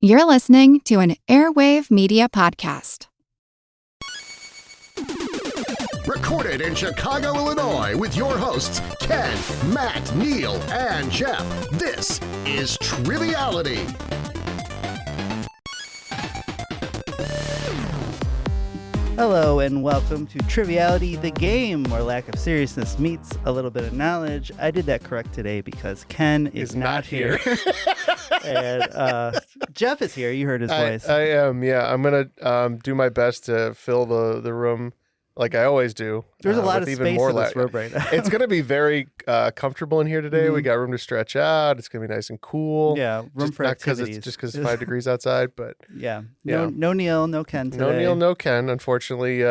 You're listening to an Airwave Media podcast. Recorded in Chicago, Illinois, with your hosts, Ken, Matt, Neil, and Jeff. This is Triviality. Hello and welcome to Triviality, the game where lack of seriousness meets a little bit of knowledge. I did that correct today because Ken is not here. And Jeff is here. You heard his voice. I am, yeah. I'm going to do my best to fill the room like I always do. There's a lot of space in this room right now. It's going to be very comfortable in here today. Mm-hmm. We got room to stretch out. It's going to be nice and cool. Yeah, room for activities. Just because it's 5 degrees outside, but yeah. No Neil, no Ken today. No Neil, no Ken. Unfortunately,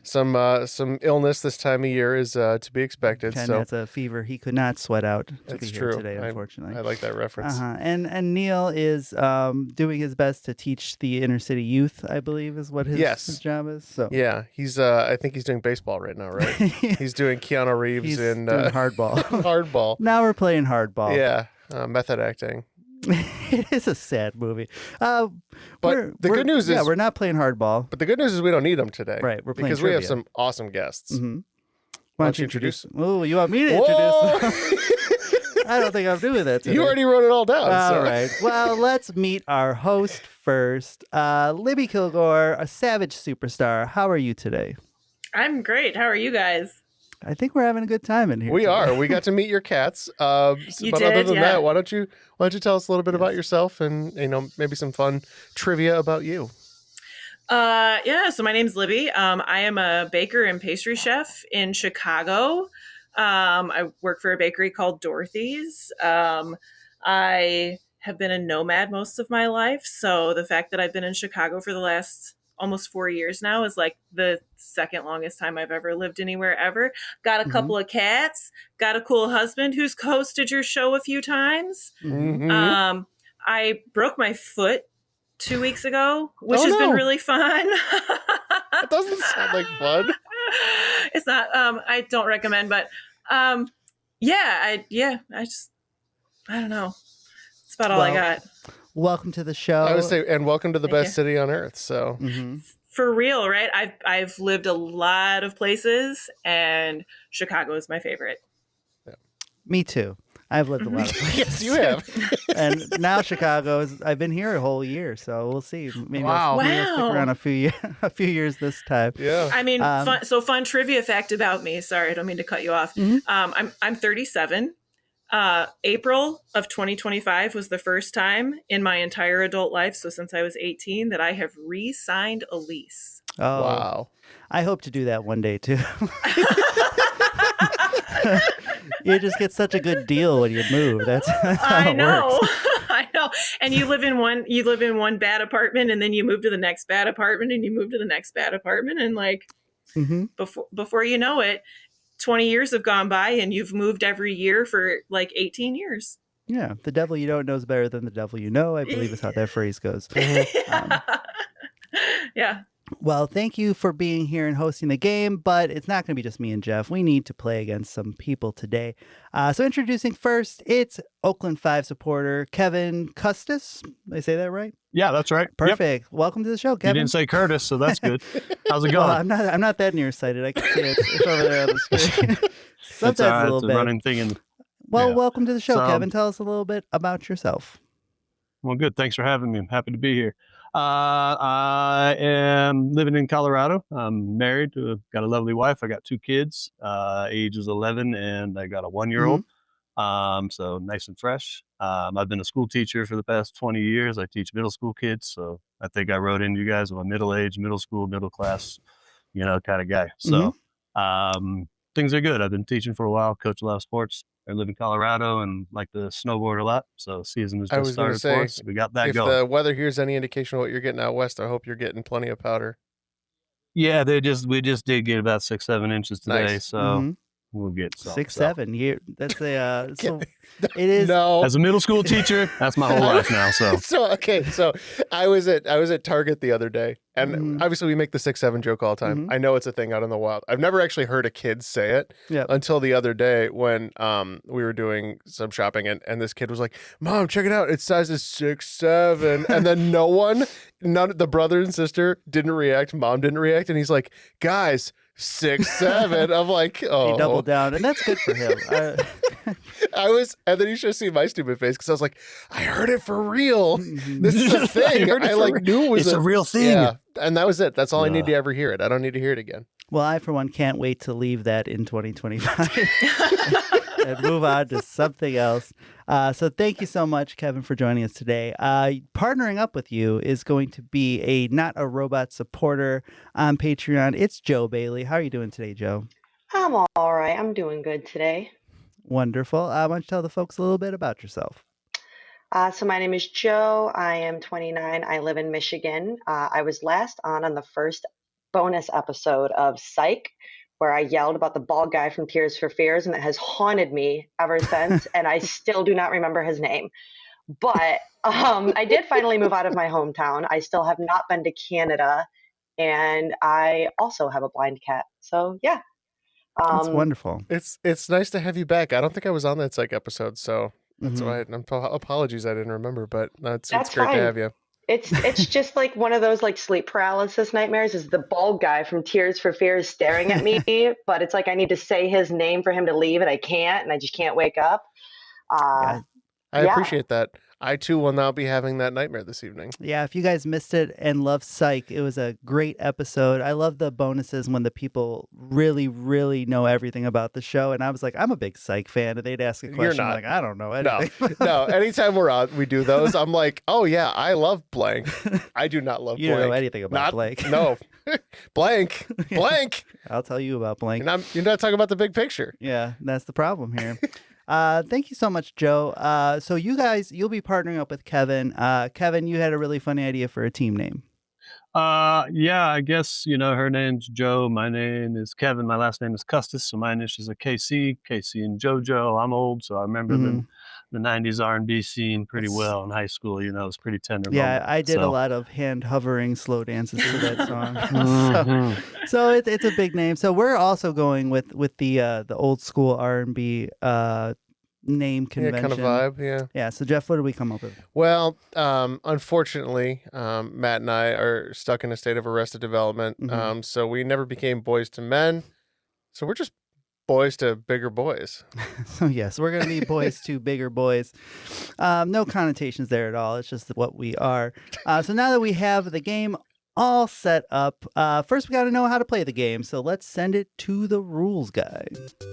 some illness this time of year is to be expected. Ken has a fever he could not sweat out to be here today, unfortunately. I like that reference. And Neil is doing his best to teach the inner city youth, I believe, is what his job is. So yeah, he's I think he's doing baseball right now, right? He's doing Keanu Reeves and doing hardball. Hardball. Now we're playing hardball. Yeah, method acting. It is a sad movie. But the good news is we're not playing hardball. But the good news is we don't need them today. Right, we're playing because trivia. we have some awesome guests. Mm-hmm. Why don't you introduce them? Oh, you want me to introduce them? I don't think I'm doing that today. You already wrote it all down. All right. Well, let's meet our host first. Libby Killgore, a savage superstar. How are you today? I'm great. How are you guys? I think we're having a good time in here. We are. We got to meet your cats. Other than that, why don't you tell us a little bit about yourself and maybe some fun trivia about you? So my name's Libby. I am a baker and pastry chef in Chicago. I work for a bakery called Dorothy's. I have been a nomad most of my life, so the fact that I've been in Chicago for the last almost 4 years now is like the second longest time I've ever lived anywhere ever. Got a couple of cats, got a cool husband who's hosted your show a few times. Mm-hmm. I broke my foot 2 weeks ago, which has been really fun. That doesn't sound like fun. It's not. I don't recommend, but I don't know. That's about all I got. Welcome to the show. I would say, and welcome to the best city on earth. So, For real, right? I've lived a lot of places, and Chicago is my favorite. Yeah. Me too. I've lived a lot of places. Yes, you have. And now Chicago I've been here a whole year, so we'll see. Maybe I'll stick around a few years this time. Yeah. I mean, fun trivia fact about me. Sorry, I don't mean to cut you off. I'm 37. April of 2025 was the first time in my entire adult life, so since I was 18, that I have re-signed a lease. Oh, wow. I hope to do that one day too. You just get such a good deal when you move. That's how it works. I know. And you live in one bad apartment, and then you move to the next bad apartment, and you move to the next bad apartment, and before you know it, 20 years have gone by, and you've moved every year for like 18 years. Yeah, the devil you don't know is better than the devil you know, I believe is how that phrase goes. Yeah. Well, thank you for being here and hosting the game, but it's not going to be just me and Jeff. We need to play against some people today. So introducing first, it's Oakland 5 supporter Kevin Custis. Did I say that right? Yeah, that's right. Perfect. Yep. Welcome to the show, Kevin. You didn't say Curtis, so that's good. How's it going? Well, I'm not that nearsighted. I can see it. It's over there on the screen. Sometimes a little bit. Running thing. Welcome to the show, Kevin. Tell us a little bit about yourself. Well, good. Thanks for having me. I'm happy to be here. I am living in Colorado. I'm married. Got a lovely wife. I got 2 kids. Age is 11, and I got a 1-year-old. So nice and fresh. I've been a school teacher for the past 20 years. I teach middle school kids. So I think I wrote into you guys. I'm a middle-aged, middle school, middle class, kind of guy. So things are good. I've been teaching for a while, coach a lot of sports. I live in Colorado and like to snowboard a lot. So season has just started for us. We got that going. If the weather here's any indication of what you're getting out west, I hope you're getting plenty of powder. Yeah, we just did get about 6-7 inches today. Nice. So we'll get some. 6-7 here. That's a it is. No. As a middle school teacher, that's my whole life now. So So I was at Target the other day, And obviously we make the 6'7" joke all the time. I know it's a thing out in the wild. I've never actually heard a kid say it until the other day when we were doing some shopping and this kid was like, Mom, check it out. Its size is 6'7". And then the brother and sister didn't react. Mom didn't react. And he's like, guys, 6'7". I'm like, oh. He doubled down, and that's good for him. And then you should have seen my stupid face because I was like, I heard it for real. This is a thing. I knew it was a real thing. Yeah, and that was it. That's all I need to ever hear it. I don't need to hear it again. Well, I, for one, can't wait to leave that in 2025 and move on to something else. So thank you so much, Kevin, for joining us today. Partnering up with you is going to be a Not a Robot supporter on Patreon. It's Jo Bailey. How are you doing today, Jo? I'm all right. I'm doing good today. Wonderful. Why don't you tell the folks a little bit about yourself? So my name is Jo. I am 29. I live in Michigan. I was last on the first bonus episode of Psych, where I yelled about the bald guy from Tears for Fears, and it has haunted me ever since, and I still do not remember his name. But I did finally move out of my hometown. I still have not been to Canada, and I also have a blind cat. So, yeah. That's wonderful. It's nice to have you back. I don't think I was on that Psych episode, so that's why. Apologies, I didn't remember, but it's great fine. to have you. It's just like one of those like sleep paralysis nightmares. Is the bald guy from Tears for Fears staring at me, but it's like I need to say his name for him to leave, and I can't, and I just can't wake up. I appreciate that. I too will now be having that nightmare this evening. Yeah, if you guys missed it and love Psych, it was a great episode. I love the bonuses when the people really, really know everything about the show. And I was like, I'm a big Psych fan. And they'd ask a question. You're not. I'm like, I don't know anything. No. Anytime we're on, we do those. I'm like, oh yeah, I love blank. I do not love you blank. You don't know anything about blank. No. Blank. I'll tell you about blank. You're not talking about the big picture. Yeah, that's the problem here. Thank you so much, Jo. So you'll be partnering up with Kevin. Kevin, you had a really funny idea for a team name. Yeah, I guess, her name's Jo. My name is Kevin. My last name is Custis. So my initials are KC and JoJo. I'm old, so I remember the 90s R&B scene pretty well in high school. It was pretty tender. Yeah, I did a lot of hand hovering slow dances to that song. So it's a big name. So we're also going with the old school R&B name convention. Yeah, kind of vibe, yeah. Yeah, so Jeff, what did we come up with? Well, unfortunately, Matt and I are stuck in a state of arrested development. So we never became boys to men. So we're just boys to bigger boys. So yes, we're going to be boys to bigger boys. No connotations there at all. It's just what we are. So now that we have the game all set up, first we got to know how to play the game. So let's send it to the rules guy.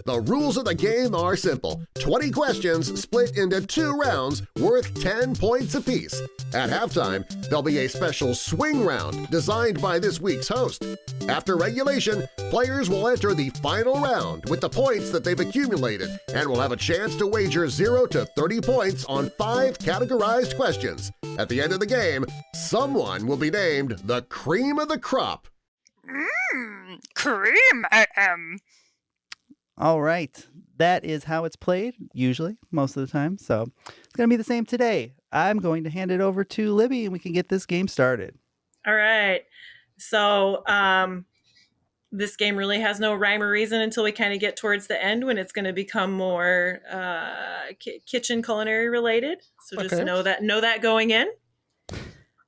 The rules of the game are simple. 20 questions split into 2 rounds worth 10 points apiece. At halftime, there'll be a special swing round designed by this week's host. After regulation, players will enter the final round with the points that they've accumulated and will have a chance to wager 0 to 30 points on 5 categorized questions. At the end of the game, someone will be named the cream of the crop. Cream I am. All right. That is how it's played, usually, most of the time. So it's going to be the same today. I'm going to hand it over to Libby, and we can get this game started. All right. So this game really has no rhyme or reason until we kind of get towards the end when it's going to become more kitchen culinary related. So just know that going in.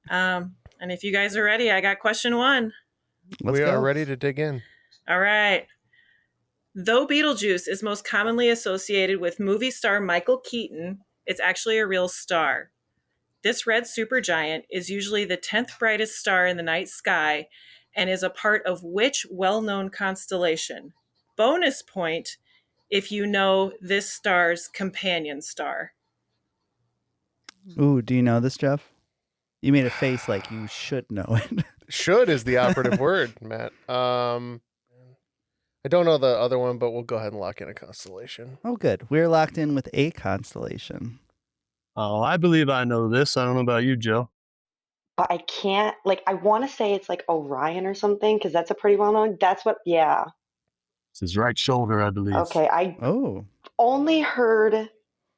And if you guys are ready, I got question 1. We are ready to dig in. All right. Though Beetlejuice is most commonly associated with movie star Michael Keaton, it's actually a real star. This red supergiant is usually the 10th brightest star in the night sky and is a part of which well-known constellation? Bonus point if you know this star's companion star. Ooh, do you know this, Jeff? You made a face like you should know it. Should is the operative word, Matt. I don't know the other one, but we'll go ahead and lock in a constellation. Oh, good. We're locked in with a constellation. Oh, I believe I know this. I don't know about you, Jo. But I can't, I want to say it's like Orion or something, because that's a pretty well-known, It's his right shoulder, I believe. Okay, I only heard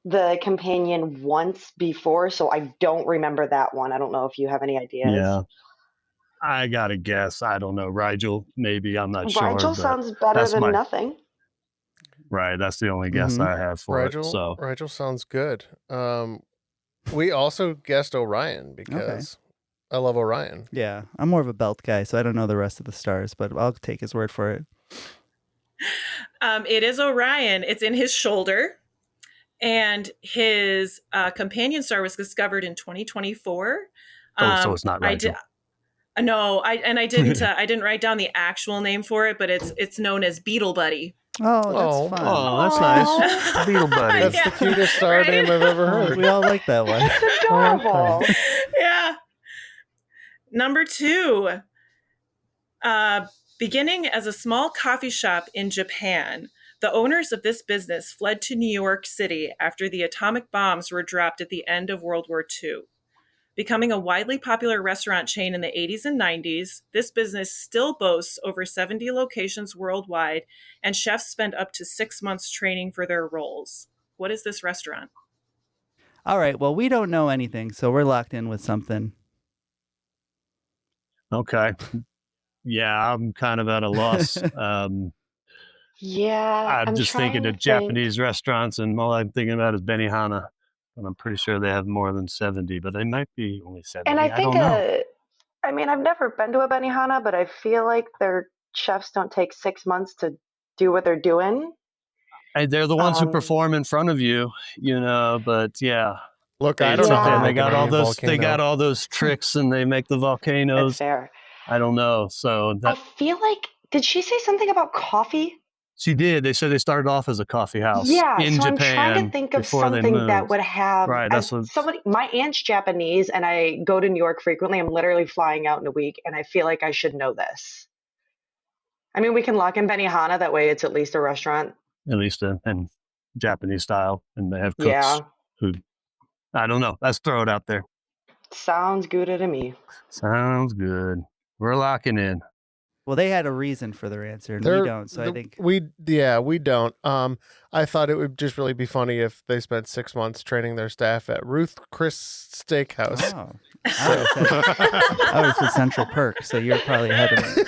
the companion once before, so I don't remember that one. I don't know if you have any ideas. Yeah. I gotta guess. I don't know. Rigel, maybe. I'm not sure. Rigel sounds better than nothing. Right. That's the only guess I have for Rigel, it. So Rigel sounds good. We also guessed Orion because I love Orion. Yeah, I'm more of a belt guy, so I don't know the rest of the stars, but I'll take his word for it. It is Orion. It's in his shoulder. And his companion star was discovered in 2024. So it's not Rigel. I didn't write down the actual name for it, but it's known as Beetle Buddy. Oh, that's fun. Oh, that's nice. Beetle Buddy. That's the cutest star name I've ever heard. We all like that one. It's adorable. Yeah. Number 2. Beginning as a small coffee shop in Japan, the owners of this business fled to New York City after the atomic bombs were dropped at the end of World War II. Becoming a widely popular restaurant chain in the 80s and 90s, this business still boasts over 70 locations worldwide, and chefs spend up to 6 months training for their roles. What is this restaurant? All right, well, we don't know anything, so we're locked in with something. Okay. Yeah, I'm kind of at a loss. Yeah. I'm just thinking of Japanese restaurants, and all I'm thinking about is Benihana. And I'm pretty sure they have more than 70, but they might be only 70. And I think, don't know. I've never been to a Benihana, but I feel like their chefs don't take 6 months to do what they're doing. And they're the ones who perform in front of you, but yeah. Look, I don't know how they got all those. They got all those tricks, and they make the volcanoes. That's fair. I don't know. So I feel like, did she say something about coffee? She did. They said they started off as a coffee house in Japan. I'm trying to think of something that would have. Right, that's what my aunt's Japanese, and I go to New York frequently. I'm literally flying out in a week, and I feel like I should know this. I mean, we can lock in Benihana. That way, it's at least a restaurant. At least in Japanese style, and they have cooks who, I don't know. Let's throw it out there. Sounds good to me. Sounds good. We're locking in. Well, they had a reason for their answer, and we don't. So I think we don't. I thought it would just really be funny if they spent 6 months training their staff at Ruth Chris Steakhouse. Oh, I was at Central Perk, so you're probably ahead of me.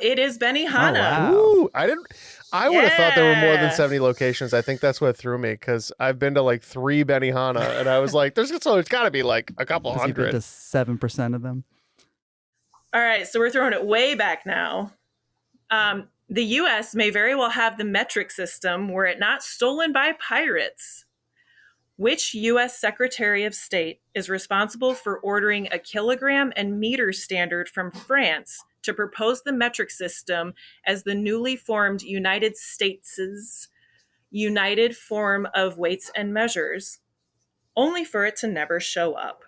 It is Benihana. Oh, wow. Ooh, I would have thought there were more than 70 locations. I think that's what threw me, because I've been to like 3 Benihana, and I was like, there's got to be like a couple hundred. To 7% of them. All right, so we're throwing it way back now. The U.S. may very well have the metric system were it not stolen by pirates. Which U.S. Secretary of State is responsible for ordering a kilogram and meter standard from France to propose the metric system as the newly formed United States' united form of weights and measures, only for it to never show up?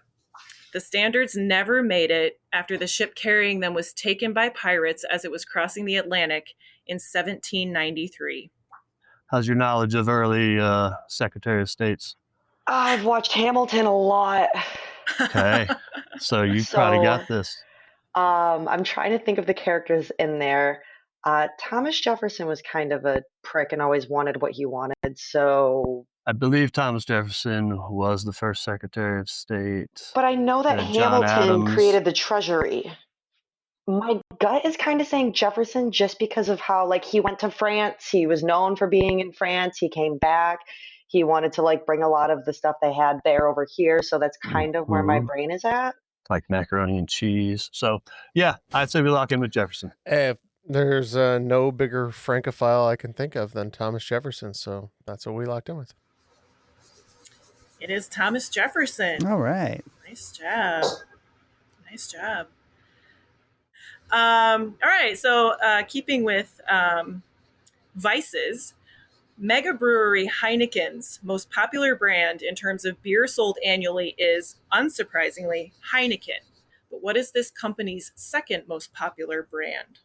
The standards never made it after the ship carrying them was taken by pirates as it was crossing the Atlantic in 1793. How's your knowledge of early Secretary of States? I've watched Hamilton a lot. Okay, so you probably got this. I'm trying to think of the characters in there. Thomas Jefferson was kind of a prick and always wanted what he wanted, so... I believe Thomas Jefferson was the first Secretary of State. But I know that Hamilton created the Treasury. My gut is kind of saying Jefferson just because of how, like, he went to France. He was known for being in France. He came back. He wanted to, like, bring a lot of the stuff they had there over here. So that's kind of where my brain is at. Like macaroni and cheese. So, yeah, I'd say we lock in with Jefferson. There's no bigger Francophile I can think of than Thomas Jefferson. So that's what we locked in with. It is Thomas Jefferson. All right. Nice job. Nice job. All right. So keeping with vices, mega brewery Heineken's most popular brand in terms of beer sold annually is, unsurprisingly, Heineken. But what is this company's second most popular brand?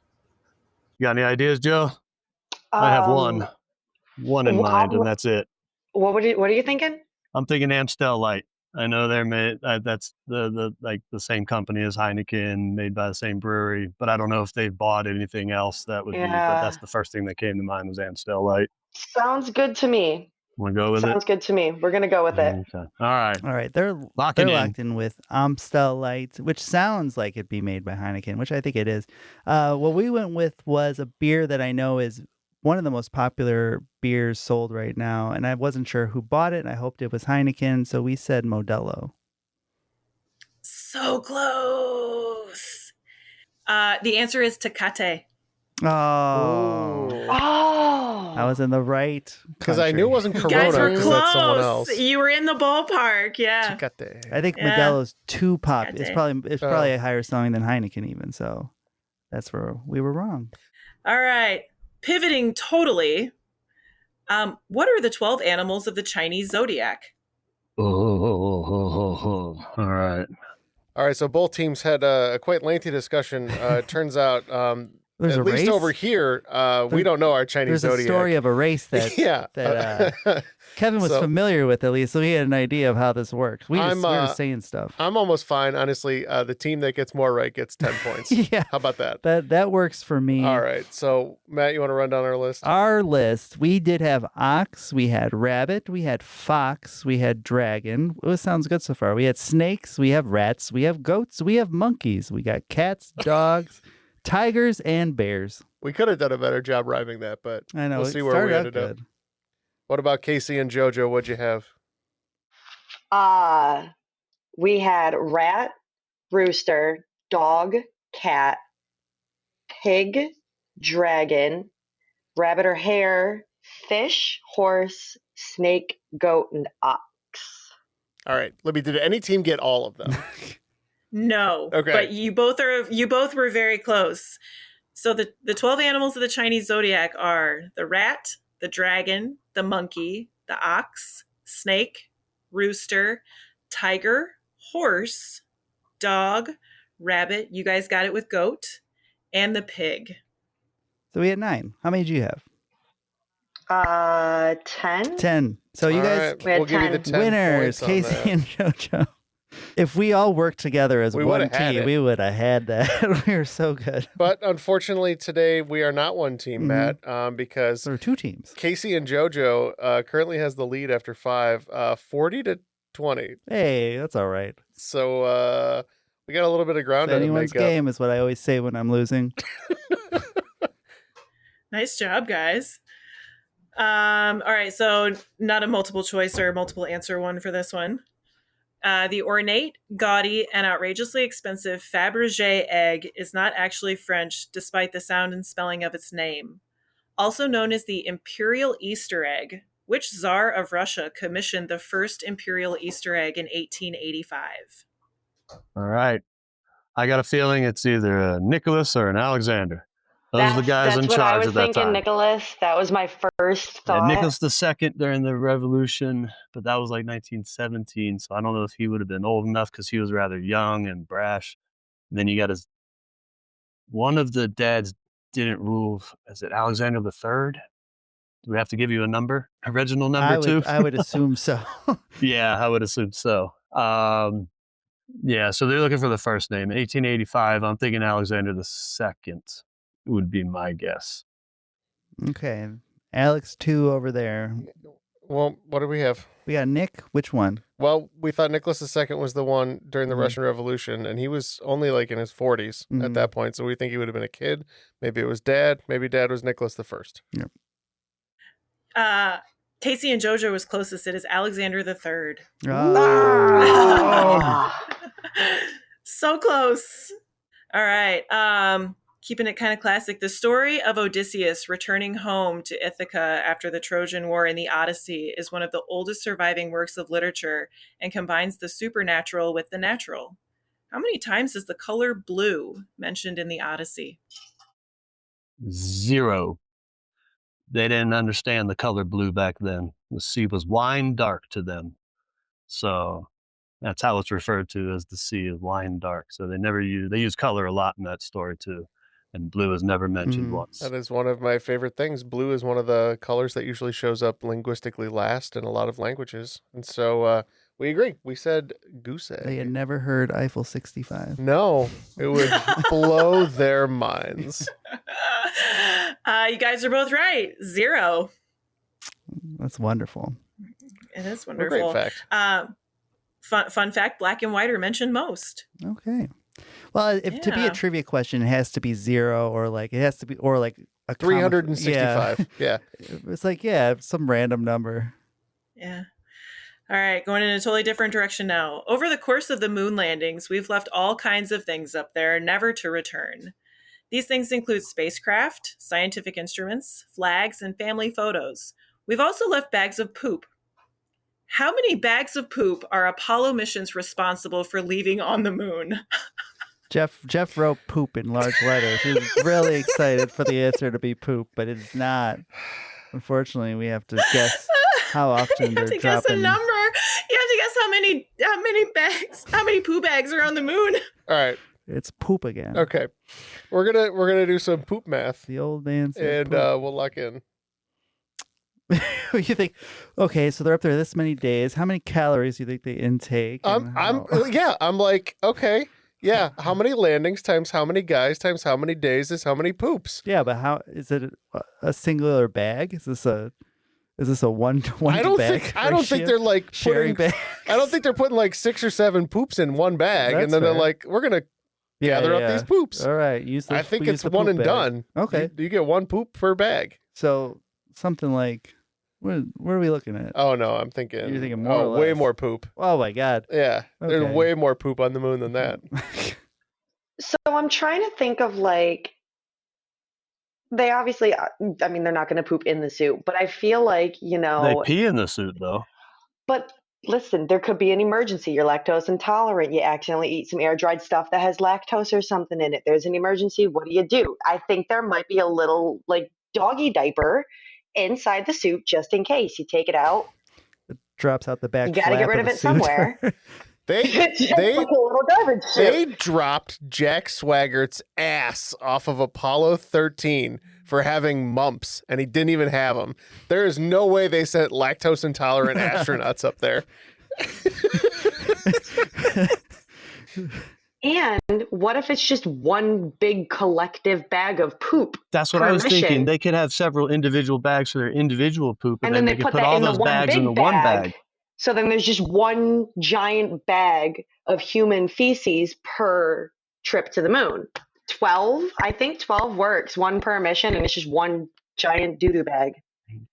You got any ideas, Joe? I have one in mind, and that's it. What are you thinking? I'm thinking Amstel Light. I know they're made. That's the same company as Heineken, made by the same brewery. But I don't know if they've bought anything else that would be. But that's the first thing that came to mind was Amstel Light. Sounds good to me. Want to go with Sounds it? good to me. We're going to go with it. Okay. All right. All right, they're locked in with Amstel Light, which sounds like it'd be made by Heineken, which I think it is. What we went with was a beer that I know is one of the most popular beers sold right now, and I wasn't sure who bought it, and I hoped it was Heineken, so we said Modelo. So close. The answer is Tecate. Oh. I was in the right because I knew it wasn't Corona. You guys were because that's someone close. else. You were in the ballpark. Yeah. Tecate. I think Yeah. Modelo's too pop. It's Tecate. probably a higher selling than Heineken even. So that's where we were wrong. All right. Pivoting totally. What are the 12 animals of the Chinese zodiac? All right. All right, so both teams had a quite lengthy discussion. It turns out, There's at a least race? over here, we don't know our Chinese There's zodiac. a story of a race that Yeah. that Kevin was So- familiar with, at least, so he had an idea of how this works. We were I'm, just saying stuff. I'm almost fine, honestly. The team that gets more right gets 10 points. Yeah, How about that? that works for me. All right, so Matt, you want to run down our list? Our list, we did have ox, we had rabbit, we had fox, we had dragon. It sounds good so far. We had snakes, we have rats, we have goats, we have monkeys, we got cats, dogs, tigers, and bears. We could have done a better job rhyming that, but I know. we'll it see where started we out ended up. good. What about KC and JoJo? What'd you have? We had rat, rooster, dog, cat, pig, dragon, rabbit or hare, fish, horse, snake, goat, and ox. All right, Libby, did any team get all of them? No. Okay. But you both were very close. So the 12 animals of the Chinese zodiac are the rat, the dragon, the monkey, the ox, snake, rooster, tiger, horse, dog, rabbit. You guys got it with goat, and the pig. So we had 9. How many did you have? 10. 10. So you All guys, right, We had we'll give you the 10 10 winners, points on Casey that. and JoJo. If we all worked together as We one would've had team, it. we would have had that. We were so good. But unfortunately, today we are not one team, Matt, because There were 2 teams. Casey and JoJo currently has the lead after 5, 40-20. Hey, that's all right. So we got a little bit of ground It's to anyone's make up. game is what I always say when I'm losing. Nice job, guys. All right, so not a multiple choice or multiple answer one for this one. The ornate, gaudy, and outrageously expensive Fabergé egg is not actually French, despite the sound and spelling of its name. Also known as the Imperial Easter egg, which Tsar of Russia commissioned the first Imperial Easter egg in 1885? All right. I got a feeling it's either a Nicholas or an Alexander. Those are the guys in That's what I charge was at that thinking, time. Nicholas. That was my first Yeah, thought. Nicholas II during the Revolution, but that was like 1917. So I don't know if he would have been old enough because he was rather young and brash. And then you got one of the dads didn't rule. Is it Alexander III? Do we have to give you a number? Original number too? I would assume so. Yeah, I would assume so. Yeah, so they're looking for the first name. 1885, I'm thinking Alexander II would be my guess. Okay. Alex 2 over there. Well, what do we have? We got Nick. Which one? Well, we thought Nicholas II was the one during the Mhm. Russian Revolution, and he was only like in his 40s at Mhm. that point. So we think he would have been a kid. Maybe it was dad. Maybe dad was Nicholas I. Casey and JoJo was closest. It is Alexander III. Ah. So close. All right. Keeping it kind of classic. The story of Odysseus returning home to Ithaca after the Trojan War in the Odyssey is one of the oldest surviving works of literature and combines the supernatural with the natural. How many times is the color blue mentioned in the Odyssey? 0. They didn't understand the color blue back then. The sea was wine dark to them. So that's how it's referred to, as the sea is wine dark. So they use color a lot in that story too. And blue is never mentioned once. That is one of my favorite things. Blue is one of the colors that usually shows up linguistically last in a lot of languages. And so we agree. We said goose egg. They had never heard Eiffel 65. No, it would blow their minds. You guys are both right. 0. That's wonderful. It is wonderful. Well, great fact. Fun fact, black and white are mentioned most. Okay. Well, to be a trivia question, it has to be 0 or like it has to be or like a 365. Yeah. It's like some random number. Yeah. All right, going in a totally different direction now. Over the course of the moon landings, we've left all kinds of things up there, never to return. These things include spacecraft, scientific instruments, flags, and family photos. We've also left bags of poop. How many bags of poop are Apollo missions responsible for leaving on the moon? Jeff wrote poop in large letters. He was really excited for the answer to be poop, but it's not. Unfortunately, we have to guess how often they're dropping. You have to guess a number. You have to guess how many poo bags are on the moon. All right. It's poop again. Okay. We're gonna do some poop math. The old man said and we'll lock in. You think, okay, so they're up there this many days. How many calories do you think they intake? I'm like, okay, yeah. How many landings times how many guys times how many days is how many poops? Yeah, but how is it a singular bag? Is this a one I don't bag? I don't think they're like sharing bag. I don't think they're putting like 6 or 7 poops in one bag, and then they're like, we're gonna gather up these poops. All right, I think it's one and done. Okay, you get one poop per bag. So something like. What are we looking at? Oh, no, I'm thinking... You're thinking more or less. Way more poop. Oh, my God. Yeah, okay. There's way more poop on the moon than that. So I'm trying to think of, like... They obviously... I mean, they're not going to poop in the suit, but I feel like, They pee in the suit, though. But listen, there could be an emergency. You're lactose intolerant. You accidentally eat some air-dried stuff that has lactose or something in it. There's an emergency. What do? I think there might be a little, like, doggy diaper inside the suit just in case. You take it out. It drops out the back. You got to get rid of it somewhere. They like a little garbage suit. They dropped Jack Swaggert's ass off of Apollo 13 for having mumps, and he didn't even have them. There is no way they sent lactose intolerant astronauts up there. And what if it's just one big collective bag of poop? That's what I was thinking. They could have several individual bags for their individual poop, and then they could put all those bags in the one bag. So then there's just one giant bag of human feces per trip to the moon. 12, I think 12 works. One per mission, and it's just one giant doo-doo bag.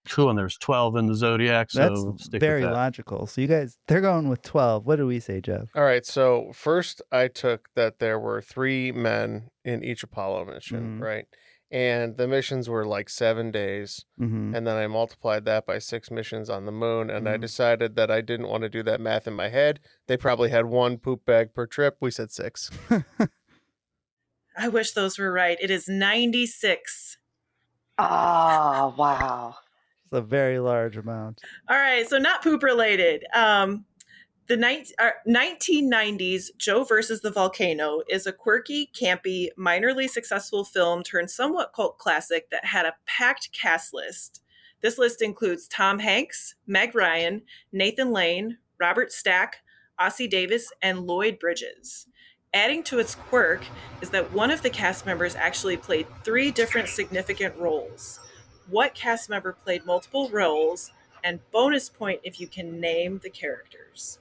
Cool, and there's 12 in the Zodiac, so that's very logical. So you guys, they're going with 12. What do we say, Jeff? All right, so first I took that there were 3 men in each Apollo mission, right? And the missions were like 7 days, and then I multiplied that by 6 missions on the moon, and I decided that I didn't want to do that math in my head. They probably had 1 poop bag per trip. We said 6. I wish those were right. It is 96. Oh, wow. It's a very large amount. All right, so not poop related. The 1990s Joe versus the Volcano is a quirky, campy, minorly successful film turned somewhat cult classic that had a packed cast list. This list includes Tom Hanks, Meg Ryan, Nathan Lane, Robert Stack, Ossie Davis, and Lloyd Bridges. Adding to its quirk is that one of the cast members actually played 3 different significant roles. What cast member played multiple roles? And bonus point if you can name the characters.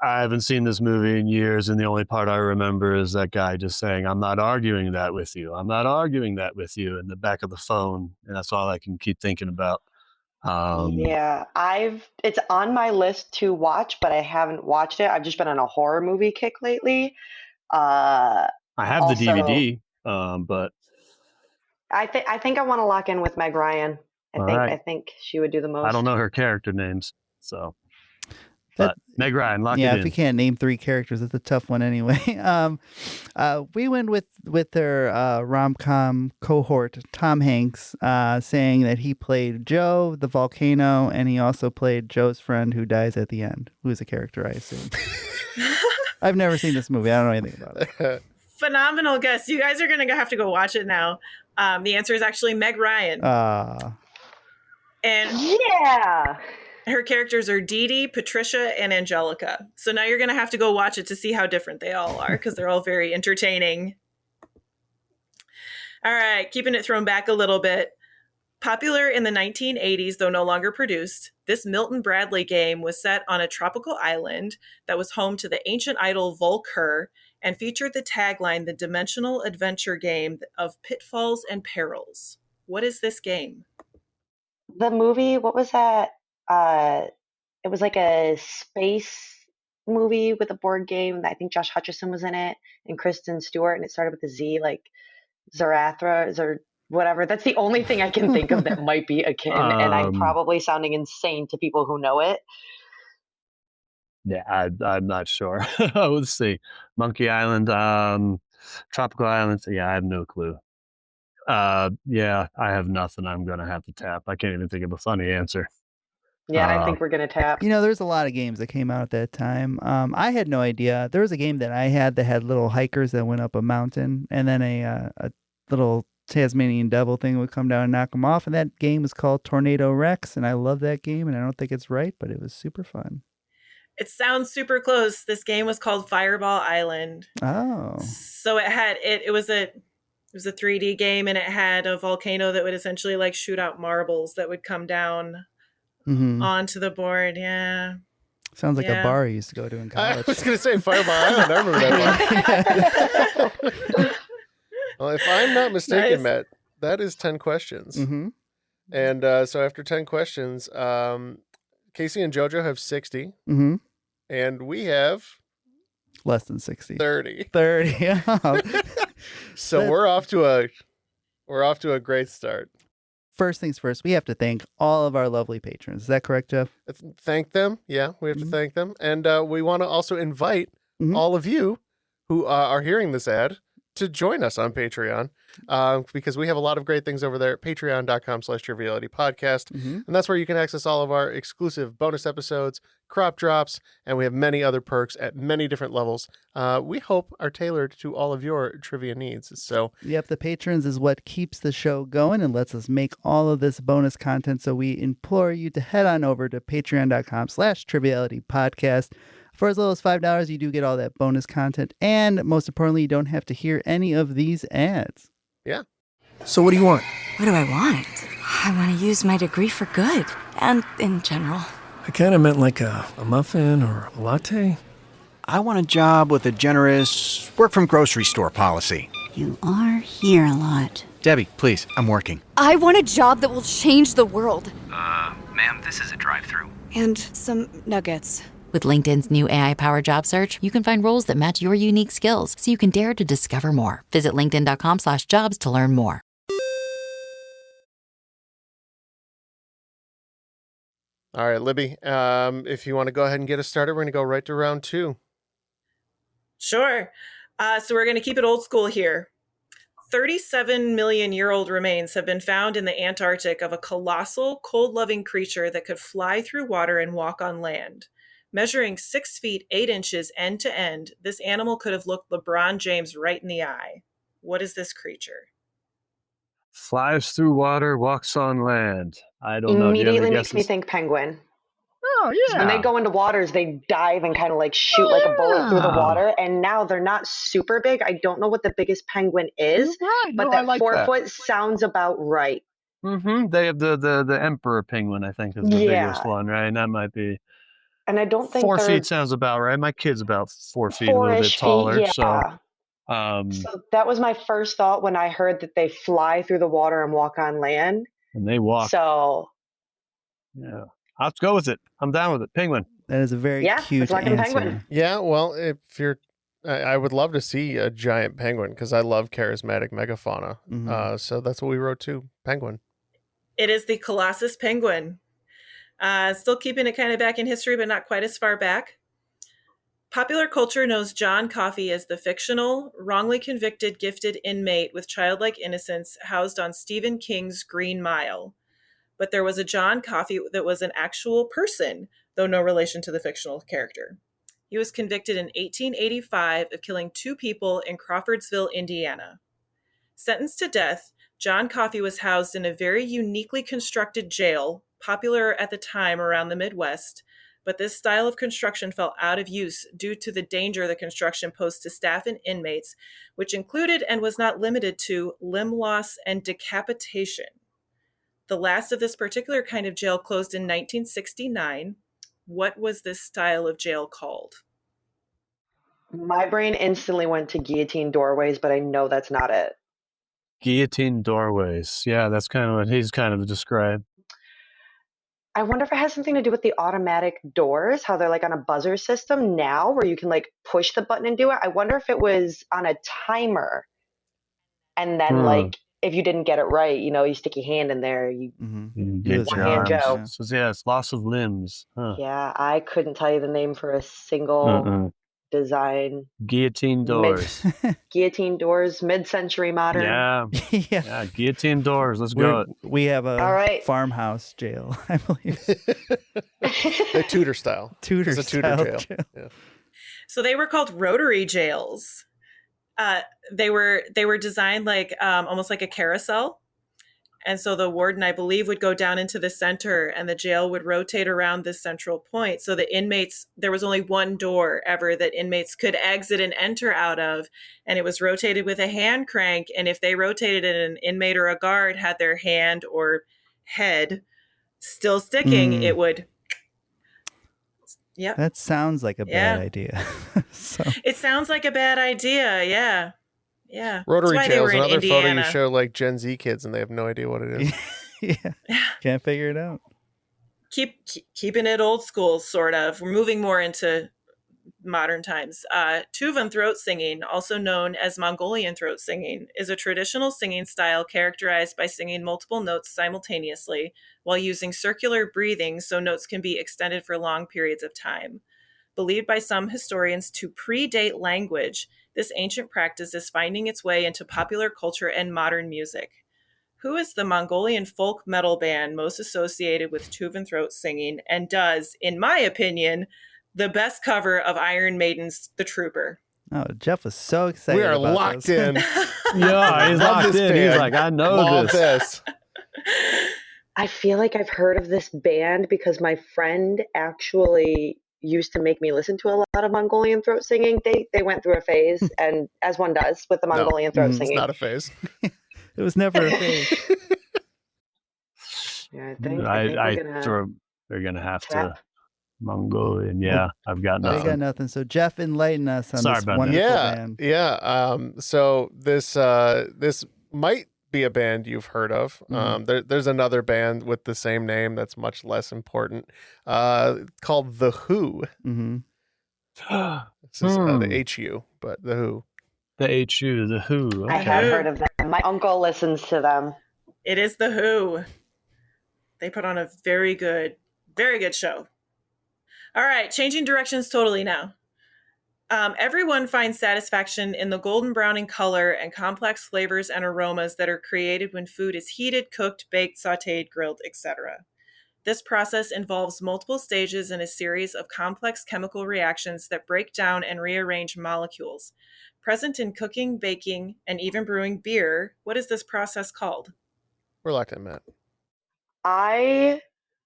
I haven't seen this movie in years, and the only part I remember is that guy just saying, "I'm not arguing that with you. I'm not arguing that with you," in the back of the phone, and that's all I can keep thinking about. It's on my list to watch, but I haven't watched it. I've just been on a horror movie kick lately. I have the DVD, but I think I want to lock in with Meg Ryan. I think she would do the most. I don't know her character names, so. But Meg Ryan, lock it in. Yeah, if we can't name 3 characters, it's a tough one anyway. We went with their rom-com cohort, Tom Hanks, saying that he played Joe, the volcano, and he also played Joe's friend who dies at the end, who is a character, I assume. I've never seen this movie. I don't know anything about it. Phenomenal guess. You guys are going to have to go watch it now. The answer is actually Meg Ryan. And yeah. Her characters are Dee Dee, Patricia, and Angelica. So now you're going to have to go watch it to see how different they all are, because they're all very entertaining. All right, keeping it thrown back a little bit. Popular in the 1980s, though no longer produced, this Milton Bradley game was set on a tropical island that was home to the ancient idol Volker and featured the tagline, "The dimensional adventure game of pitfalls and perils." What is this game? The movie, what was that? It was like a space movie with a board game. I think Josh Hutcherson was in it and Kristen Stewart, and it started with a Z, like Zarathra or whatever. That's the only thing I can think of that might be akin, and I'm probably sounding insane to people who know it. Yeah, I'm not sure. Let's see. Monkey Island, Tropical Islands. Yeah, I have no clue. Yeah, I have nothing. I'm going to have to tap. I can't even think of a funny answer. Yeah, I think we're going to tap. There's a lot of games that came out at that time. I had no idea. There was a game that I had that had little hikers that went up a mountain, and then a little Tasmanian devil thing would come down and knock them off. And that game was called Tornado Rex, and I love that game, and I don't think it's right, but it was super fun. It sounds super close. This game was called Fireball Island. Oh. So it was a 3D game, and it had a volcano that would essentially like shoot out marbles that would come down onto the board. Yeah. Sounds like a bar I used to go to in college. I was going to say Fireball Island. I remember that bar. Well, if I'm not mistaken, Matt, that is 10 questions. Mm-hmm. And so after 10 questions, KC and JoJo have 60. Mm-hmm. And we have less than 60. 30. 30. So we're off to a great start. First things first, we have to thank all of our lovely patrons. Is that correct, Jeff? Thank them. Yeah, we have to thank them. And we want to also invite all of you who are hearing this ad to join us on Patreon, because we have a lot of great things over there at patreon.com/Triviality Podcast. And that's where you can access all of our exclusive bonus episodes, crop drops, and we have many other perks at many different levels. We hope are tailored to all of your trivia needs. So, yep, the patrons is what keeps the show going and lets us make all of this bonus content. So we implore you to head on over to patreon.com/Triviality Podcast. For as little as $5, you do get all that bonus content. And most importantly, you don't have to hear any of these ads. Yeah. So what do you want? What do I want? I want to use my degree for good. And in general. I kind of meant like a muffin or a latte. I want a job with a generous work-from-grocery store policy. You are here a lot. Debbie, please, I'm working. I want a job that will change the world. Ma'am, this is a drive-thru. And some nuggets. With LinkedIn's new AI-powered job search, you can find roles that match your unique skills, so you can dare to discover more. Visit linkedin.com/jobs to learn more. All right, Libby, if you want to go ahead and get us started, we're going to go right to round 2. Sure. So we're going to keep it old school here. 37-million-year-old remains have been found in the Antarctic of a colossal, cold-loving creature that could fly through water and walk on land. Measuring 6 feet 8 inches end to end, this animal could have looked LeBron James right in the eye. What is this creature? Flies through water, walks on land. I don't know. Immediately makes me think penguin. Oh, yeah. When they go into waters, they dive and kind of like shoot like a bullet through the water. And now they're not super big. I don't know what the biggest penguin is, but that like 4 foot sounds about right. They have the emperor penguin, I think, is the biggest one, right? And that might be. And I don't think 4 feet sounds about right. My kid's about 4 feet, a little bit taller. Yeah. So that was my first thought when I heard that they fly through the water and walk on land. And they walk. So yeah, let's go with it. I'm down with it. Penguin. That is a very cute answer. Penguin. Yeah, well, if you're, I would love to see a giant penguin because I love charismatic megafauna. So that's what we wrote too. Penguin. It is the Colossus penguin. Still keeping it kind of back in history, but not quite as far back. Popular culture knows John Coffey as the fictional, wrongly convicted, gifted inmate with childlike innocence housed on Stephen King's Green Mile. But there was a John Coffey that was an actual person, though no relation to the fictional character. He was convicted in 1885 of killing 2 people in Crawfordsville, Indiana. Sentenced to death, John Coffey was housed in a very uniquely constructed jail, popular at the time around the Midwest, but this style of construction fell out of use due to the danger the construction posed to staff and inmates, which included and was not limited to limb loss and decapitation. The last of this particular kind of jail closed in 1969. What was this style of jail called? My brain instantly went to guillotine doorways, but I know that's not it. Guillotine doorways. Yeah, that's kind of what he's kind of described. I wonder if it has something to do with the automatic doors, how they're like on a buzzer system now where you can like push the button and do it. I wonder if it was on a timer. And then like if you didn't get it right, you stick your hand in there, you get one your hand arms. Joe. So yeah, it's loss of limbs. Huh. Yeah, I couldn't tell you the name for a single design. Guillotine doors. Guillotine doors, mid-century modern. Yeah, guillotine doors. Let's go. We have a All right. farmhouse jail, I believe. The Tudor style. It's a Tudor jail. Yeah. So they were called rotary jails. They were designed like almost like a carousel. And so the warden, I believe, would go down into the center and the jail would rotate around this central point. So the inmates, there was only one door ever that inmates could exit and enter out of. And it was rotated with a hand crank. And if they rotated it, an inmate or a guard had their hand or head still sticking, it would. Yep. That sounds like a bad idea. It sounds like a bad idea. Yeah. Yeah. Rotary That's why they jail were is in another photo you Indiana. show like Gen Z kids and they have no idea what it is. Yeah. Can't figure it out. Keeping it old school, sort of. We're moving more into modern times. Tuvan throat singing, also known as Mongolian throat singing, is a traditional singing style characterized by singing multiple notes simultaneously while using circular breathing so notes can be extended for long periods of time. Believed by some historians to predate language, this ancient practice is finding its way into popular culture and modern music. Who is the Mongolian folk metal band most associated with Tuvan throat singing and does, in my opinion, the best cover of Iron Maiden's The Trooper? Oh, Jeff was so excited. We are about locked this. in. Yeah, he's locked in. He's like, I know Love this. I feel like I've heard of this band because my friend actually used to make me listen to a lot of Mongolian throat singing. They went through a phase, and as one does with the Mongolian throat singing. It's not a phase. It was never a phase. Yeah, I think they're gonna have to Mongolian. Yeah, I've got I nothing. got nothing. So Jeff, enlighten us on Sorry this about wonderful Yeah. band. Yeah. So this might be a band you've heard of. There's another band with the same name that's much less important, called The Who. Mm-hmm. This is the HU, but The Who. The HU, The Who. Okay. I have heard of them. My uncle listens to them. It is The Who. They put on a very good show. All right, changing directions totally now. Everyone finds satisfaction in the golden brown in color and complex flavors and aromas that are created when food is heated, cooked, baked, sautéed, grilled, etc. This process involves multiple stages and a series of complex chemical reactions that break down and rearrange molecules. Present in cooking, baking, and even brewing beer, what is this process called? We're locked in, Matt. I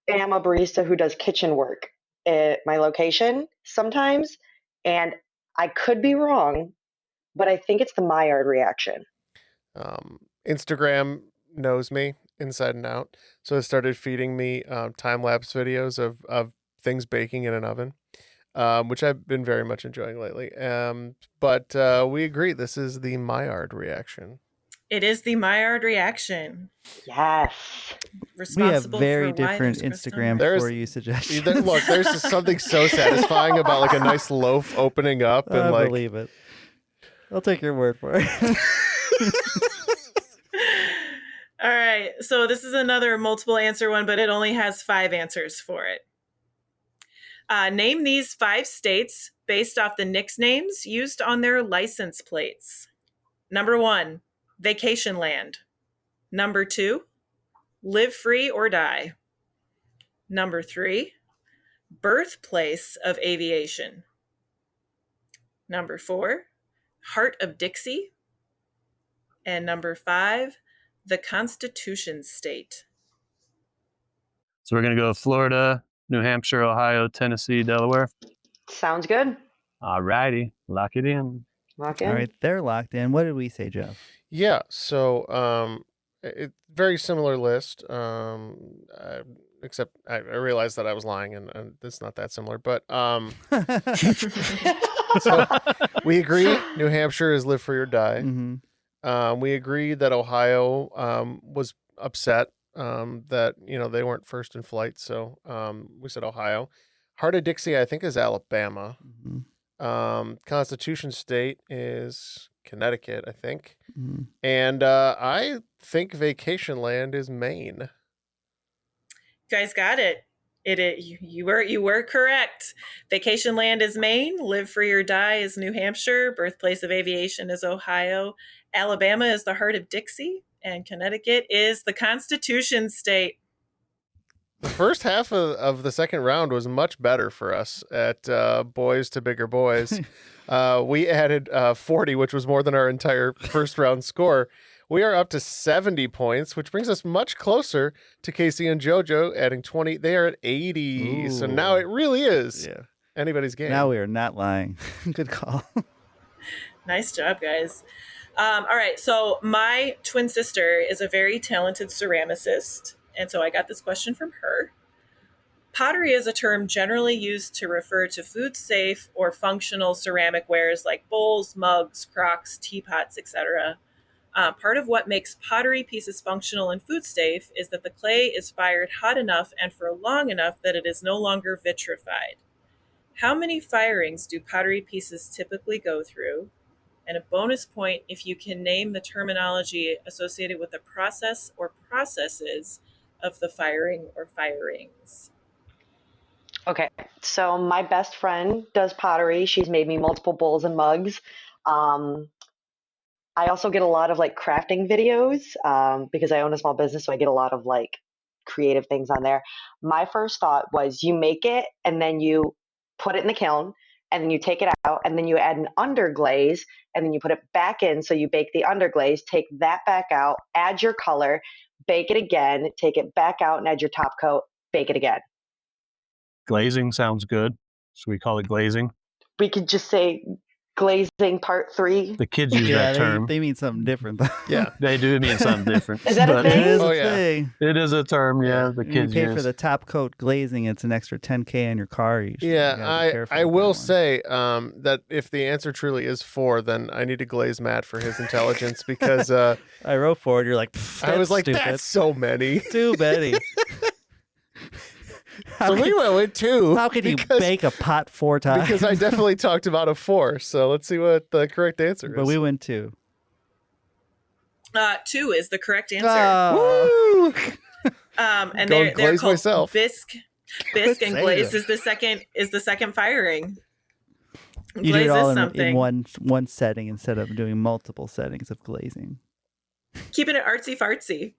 am a barista who does kitchen work at my location sometimes, and I could be wrong, but I think it's the Maillard reaction. Instagram knows me inside and out, so it started feeding me time-lapse videos of things baking in an oven, which I've been very much enjoying lately. But we agree this is the Maillard reaction. It is the Maillard reaction. Yes. We have very different Instagram for you suggestions. Look, there's just something so satisfying about like a nice loaf opening up and I like believe it. I'll take your word for it. All right, so this is another multiple answer one, but it only has 5 answers for it. Name these 5 states based off the nicknames used on their license plates. Number 1, Vacation Land. Number 2, Live Free or Die. Number 3, Birthplace of Aviation. Number 4, Heart of Dixie. And number 5, the Constitution State. So we're going to go Florida, New Hampshire, Ohio, Tennessee, Delaware. Sounds good. All righty. Lock it in. Lock in. All right, they're locked in. What did we say, Jeff? Yeah, so It's very similar list. Except I realized that I was lying, and it's not that similar. But so we agree. New Hampshire is live free or die. Mm-hmm. We agree that Ohio was upset that they weren't first in flight, so we said Ohio. Heart of Dixie, I think, is Alabama. Mm-hmm. Constitution State is Connecticut, I think. Mm-hmm. And I think Vacation Land is Maine. You guys got it. You were correct. Vacation Land is Maine. Live free or die is New Hampshire. Birthplace of aviation is Ohio. Alabama is the heart of Dixie, and Connecticut is the Constitution State. The first half of the second round was much better for us at Boys to Bigger Boys. We added 40, which was more than our entire first round score. We are up to 70 points, which brings us much closer to KC and JoJo, adding 20. They are at 80. Ooh. So now it really is anybody's game. Now we are not lying. Good call. Nice job, guys. All right. So my twin sister is a very talented ceramicist. And so I got this question from her. Pottery is a term generally used to refer to food-safe or functional ceramic wares like bowls, mugs, crocks, teapots, etc. Part of what makes pottery pieces functional and food safe is that the clay is fired hot enough and for long enough that it is no longer vitrified. How many firings do pottery pieces typically go through? And a bonus point if you can name the terminology associated with the process or processes of the firing or firings. Okay, so my best friend does pottery. She's made me multiple bowls and mugs. I also get a lot of crafting videos because I own a small business, so I get a lot of creative things on there. My first thought was you make it and then you put it in the kiln and then you take it out and then you add an underglaze and then you put it back in. So you bake the underglaze, take that back out, add your color, bake it again, take it back out and add your top coat, bake it again. Glazing sounds good. So we call it glazing. We could just say glazing part 3. The kids use that term. They mean something different, though. Yeah, they do mean something different. Is that a thing? It is a thing. It is a term, yeah. The kids you pay use. for the top coat glazing, it's an extra $10K on your car. I will say that if the answer truly is 4, then I need to glaze Matt for his intelligence because I wrote 4. You're like, I was like, stupid. that's so many. Too many. So we went with 2. How can you bake a pot 4 times? Because I definitely talked about a 4. So let's see what the correct answer is. But we went 2. 2 is the correct answer. Oh. And they're called myself. bisque and glaze is the second firing. You Glaze do it all is in one setting instead of doing multiple settings of glazing. Keeping it artsy fartsy.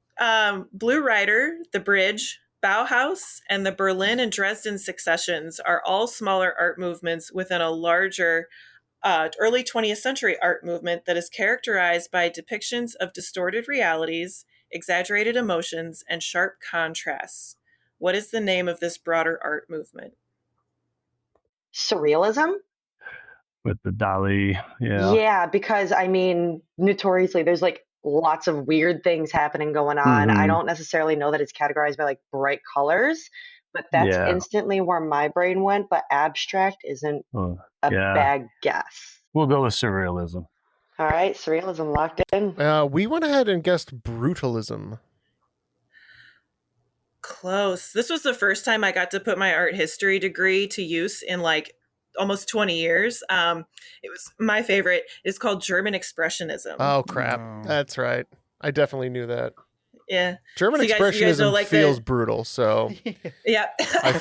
Blue Rider, The Bridge, Bauhaus, and the Berlin and Dresden successions are all smaller art movements within a larger early 20th century art movement that is characterized by depictions of distorted realities, exaggerated emotions, and sharp contrasts. What is the name of this broader art movement? Surrealism? With the Dali, yeah. Yeah, because notoriously there's lots of weird things happening going on. Mm-hmm. I don't necessarily know that it's categorized by bright colors, but that's instantly where my brain went. But abstract isn't a bad guess. We'll go with surrealism. All right, surrealism locked in. We went ahead and guessed brutalism. Close. This was the first time I got to put my art history degree to use in almost 20 years. It was my favorite. It's called German Expressionism. Oh, crap. Oh. That's right. I definitely knew that. Yeah. German Expressionism feels brutal, so yeah. I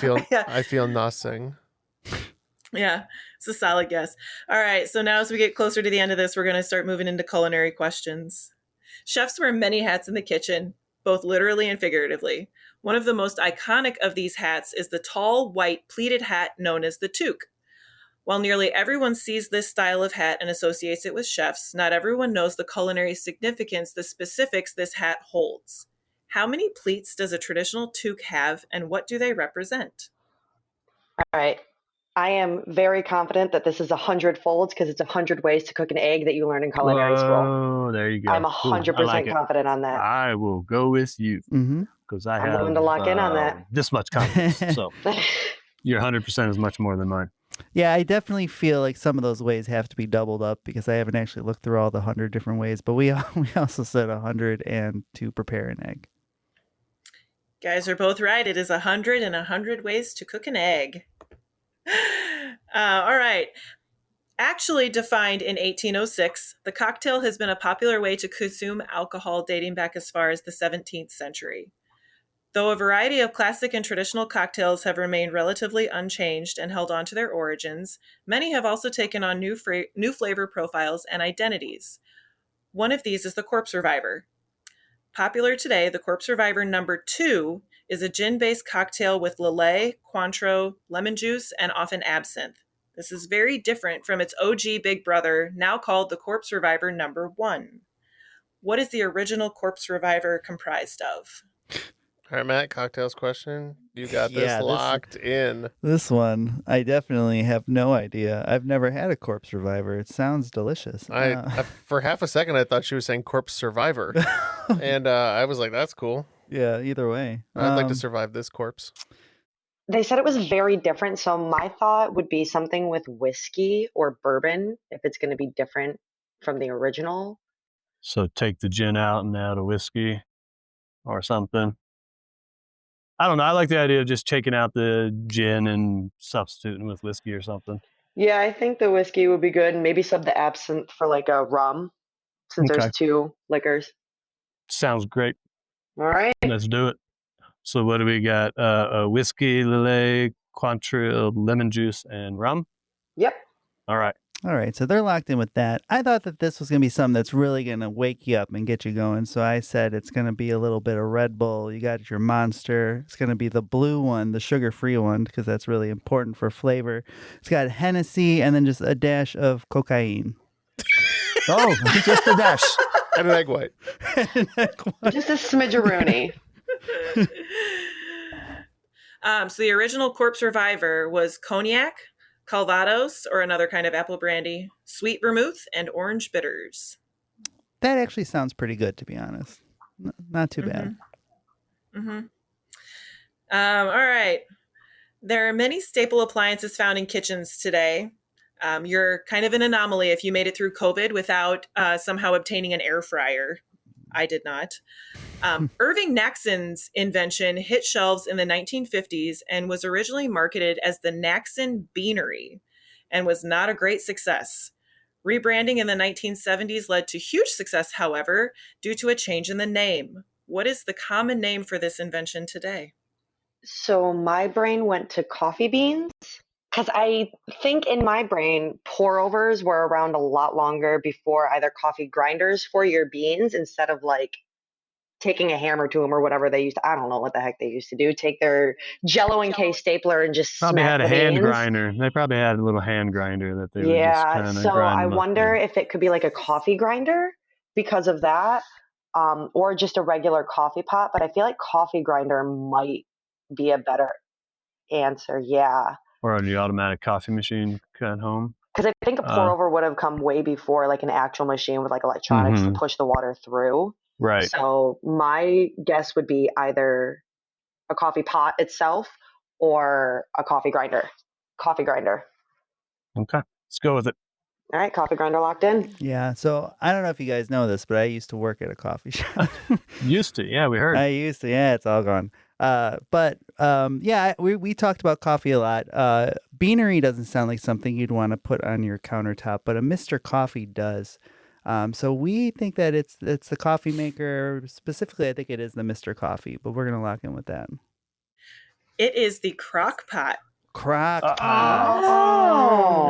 feel nothing. Yeah, it's a solid guess. All right, so now as we get closer to the end of this, we're going to start moving into culinary questions. Chefs wear many hats in the kitchen, both literally and figuratively. One of the most iconic of these hats is the tall, white, pleated hat known as the toque. While nearly everyone sees this style of hat and associates it with chefs, not everyone knows the culinary significance, the specifics this hat holds. How many pleats does a traditional toque have, and what do they represent? All right. I am very confident that this is 100 folds because it's 100 ways to cook an egg that you learn in culinary school. Oh, there you go. I'm 100% confident on that. I will go with you because I'm willing to lock in on that. This much confidence. So your 100% is much more than mine. Yeah, I definitely feel like some of those ways have to be doubled up because I haven't actually looked through all the 100 different ways. But we also said 100 and to prepare an egg. Guys are both right. It is 100 and 100 ways to cook an egg. All right. Actually defined in 1806, the cocktail has been a popular way to consume alcohol dating back as far as the 17th century. Though a variety of classic and traditional cocktails have remained relatively unchanged and held on to their origins, many have also taken on new flavor profiles and identities. One of these is the Corpse Reviver. Popular today, the Corpse Reviver number 2 is a gin-based cocktail with Lillet, Cointreau, lemon juice, and often absinthe. This is very different from its OG big brother, now called the Corpse Reviver number 1. What is the original Corpse Reviver comprised of? All right, Matt, cocktails question. You got this locked in. This one, I definitely have no idea. I've never had a Corpse Reviver. It sounds delicious. I for half a second, I thought she was saying Corpse Survivor. And I was like, that's cool. Yeah, either way. I'd like to survive this corpse. They said it was very different, so my thought would be something with whiskey or bourbon if it's going to be different from the original. So take the gin out and add a whiskey or something. I don't know. I like the idea of just taking out the gin and substituting with whiskey or something. Yeah, I think the whiskey would be good, and maybe sub the absinthe for like a rum, since there's 2 liquors. Sounds great. All right. Let's do it. So what do we got? Whiskey, Lillet, Cointreau, lemon juice, and rum? Yep. All right. All right, so they're locked in with that. I thought that this was going to be something that's really going to wake you up and get you going. So I said it's going to be a little bit of Red Bull. You got your Monster. It's going to be the blue one, the sugar-free one, because that's really important for flavor. It's got Hennessy and then just a dash of cocaine. Oh, just a dash. And an egg white. Just a smidgeroonie. So the original Corpse Reviver was cognac, Calvados, or another kind of apple brandy, sweet vermouth, and orange bitters. That actually sounds pretty good, to be honest. Not too bad. All right. There are many staple appliances found in kitchens today. You're kind of an anomaly if you made it through COVID without somehow obtaining an air fryer. I did not. Irving Naxon's invention hit shelves in the 1950s and was originally marketed as the Naxon Beanery and was not a great success. Rebranding in the 1970s led to huge success, however, due to a change in the name. What is the common name for this invention today? So my brain went to coffee beans because I think in my brain, pour-overs were around a lot longer before either coffee grinders for your beans instead of like taking a hammer to them or whatever they used to. I don't know what the heck they used to do. Take their Jello and K stapler and just probably smack had a the hand beans. grinder. They probably had a little hand grinder that they would just kind of so grind I them up wonder with. if it could be like a coffee grinder because of that, or just a regular coffee pot. But I feel like coffee grinder might be a better answer. Yeah. Or on the automatic coffee machine at home. Because I think a pour over would have come way before like an actual machine with like electronics to push the water through. Right. So my guess would be either a coffee pot itself or a coffee grinder. Coffee grinder. Okay. Let's go with it. All right. Coffee grinder locked in. Yeah. So I don't know if you guys know this, but I used to work at a coffee shop. Used to. Yeah, we heard. I used to. Yeah, it's all gone. We talked about coffee a lot. Beanery doesn't sound like something you'd want to put on your countertop, but a Mr. Coffee does. So we think that it's the coffee maker. Specifically, I think it is the Mr. Coffee, but we're going to lock in with that. It is the crock pot. Crock pot.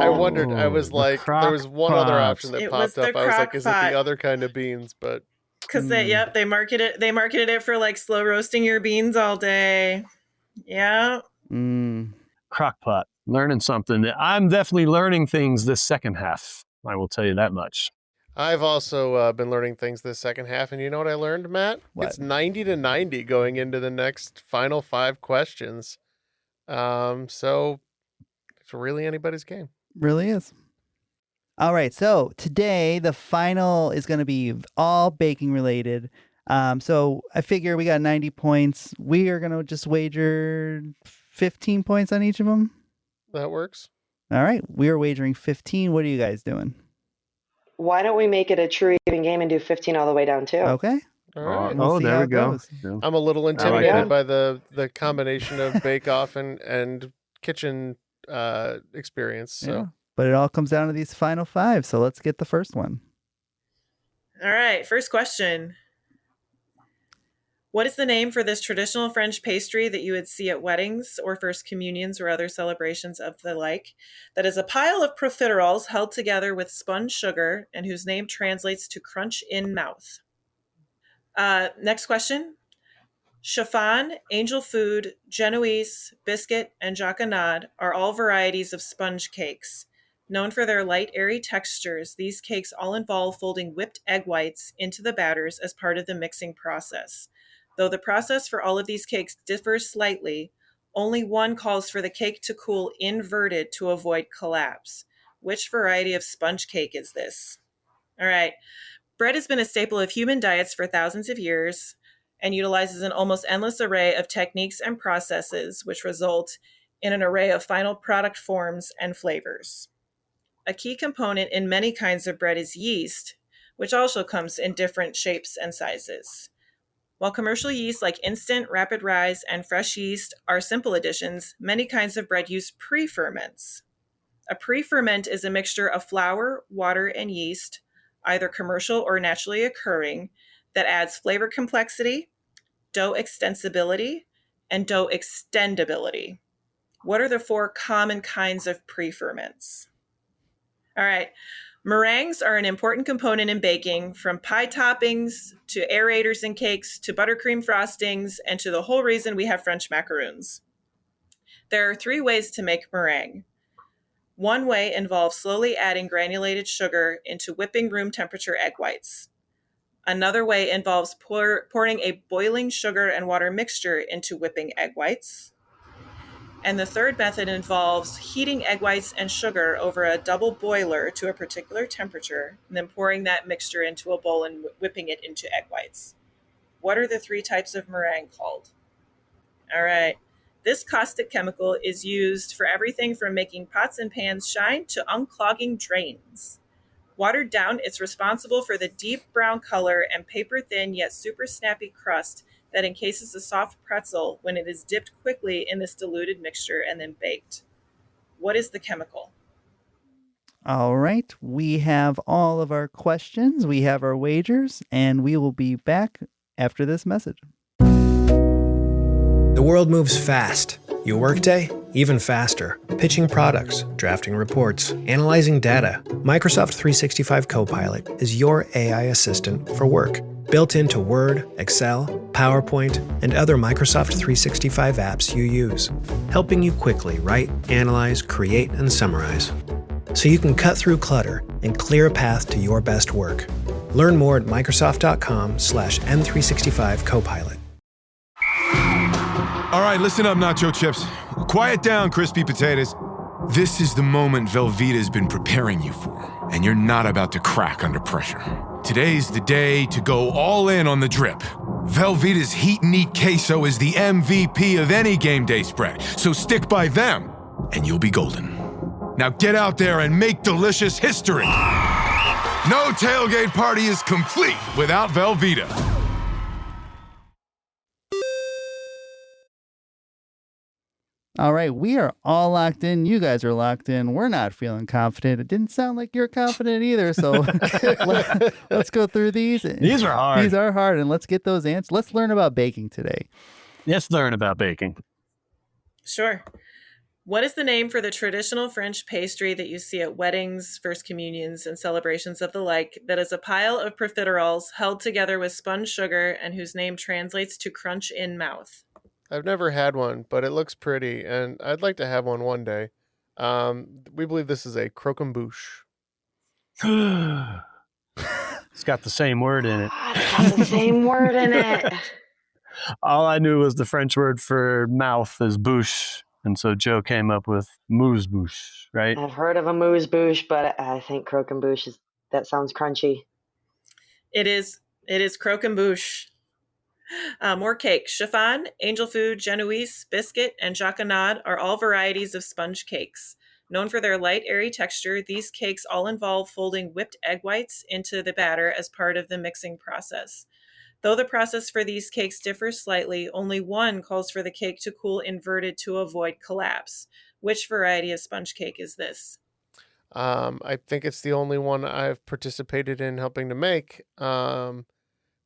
I wondered. I was like, there was one other option that popped up. I was like, is it the other kind of beans? But because they marketed it for like slow roasting your beans all day. Yeah. Crock pot. Learning something. I'm definitely learning things this second half. I will tell you that much. I've also been learning things this second half, and you know what I learned, Matt? What? It's 90-90 going into the next final 5 questions. So It's really anybody's game. Really is. All right, so today the final is going to be all baking related. So I figure we got 90 points. We are going to just wager 15 points on each of them. That works. All right, we are wagering 15. What are you guys doing? Why don't we make it a true even game and do 15 all the way down too? Okay. All right. There we go. I'm a little intimidated by the combination of Bake Off and kitchen experience. So. Yeah. But it all comes down to these final 5. So let's get the first one. All right. First question. What is the name for this traditional French pastry that you would see at weddings or first communions or other celebrations of the like, that is a pile of profiteroles held together with spun sugar and whose name translates to crunch in mouth? Next question. Chiffon, angel food, Genoese, biscuit, and jacanade are all varieties of sponge cakes. Known for their light, airy textures, these cakes all involve folding whipped egg whites into the batters as part of the mixing process. Though the process for all of these cakes differs slightly, only one calls for the cake to cool inverted to avoid collapse. Which variety of sponge cake is this? All right. Bread has been a staple of human diets for thousands of years and utilizes an almost endless array of techniques and processes, which result in an array of final product forms and flavors. A key component in many kinds of bread is yeast, which also comes in different shapes and sizes. While commercial yeast like instant, rapid rise, and fresh yeast are simple additions, many kinds of bread use pre-ferments. A pre-ferment is a mixture of flour, water, and yeast, either commercial or naturally occurring, that adds flavor complexity, dough extensibility, and dough extendability. What are the 4 common kinds of pre-ferments? All right. Meringues are an important component in baking, from pie toppings to aerators in cakes to buttercream frostings and to the whole reason we have French macaroons. There are 3 ways to make meringue. One way involves slowly adding granulated sugar into whipping room temperature egg whites. Another way involves pouring a boiling sugar and water mixture into whipping egg whites. And the third method involves heating egg whites and sugar over a double boiler to a particular temperature, and then pouring that mixture into a bowl and whipping it into egg whites. What are the 3 types of meringue called? All right. This caustic chemical is used for everything from making pots and pans shine to unclogging drains. Watered down, it's responsible for the deep brown color and paper-thin yet super snappy crust that encases a soft pretzel when it is dipped quickly in this diluted mixture and then baked. What is the chemical? All right. We have all of our questions. We have our wagers, and we will be back after this message. The world moves fast. Your workday, even faster. Pitching products, drafting reports, analyzing data. Microsoft 365 Copilot is your AI assistant for work. Built into Word, Excel, PowerPoint, and other Microsoft 365 apps you use. Helping you quickly write, analyze, create, and summarize. So you can cut through clutter and clear a path to your best work. Learn more at Microsoft.com/M365 Copilot. All right, listen up, nacho chips. Quiet down, crispy potatoes. This is the moment Velveeta's been preparing you for, and you're not about to crack under pressure. Today's the day to go all in on the drip. Velveeta's Heat and Eat Queso is the MVP of any game day spread, so stick by them, and you'll be golden. Now get out there and make delicious history. No tailgate party is complete without Velveeta. All right, we are all locked in. You guys are locked in. We're not feeling confident. It didn't sound like you're confident either. So let's go through these. These are hard. These are hard, and let's get those answers. Let's learn about baking today. Let's learn about baking. Sure. What is the name for the traditional French pastry that you see at weddings, first communions, and celebrations of the like, that is a pile of profiteroles held together with spun sugar and whose name translates to crunch in mouth? I've never had one, but it looks pretty, and I'd like to have one day. We believe this is a croquembouche. It's got the same word in it. It's got the same word in it. All I knew was the French word for mouth is bouche. And so Joe came up with amuse-bouche, right? I've heard of amuse-bouche, but I think croquembouche that sounds crunchy. It is croquembouche. More cake. Chiffon, angel food, Genoese, biscuit, and jacanade are all varieties of sponge cakes. Known for their light, airy texture, these cakes all involve folding whipped egg whites into the batter as part of the mixing process. Though the process for these cakes differs slightly, only one calls for the cake to cool inverted to avoid collapse. Which variety of sponge cake is this? I think it's the only one I've participated in helping to make,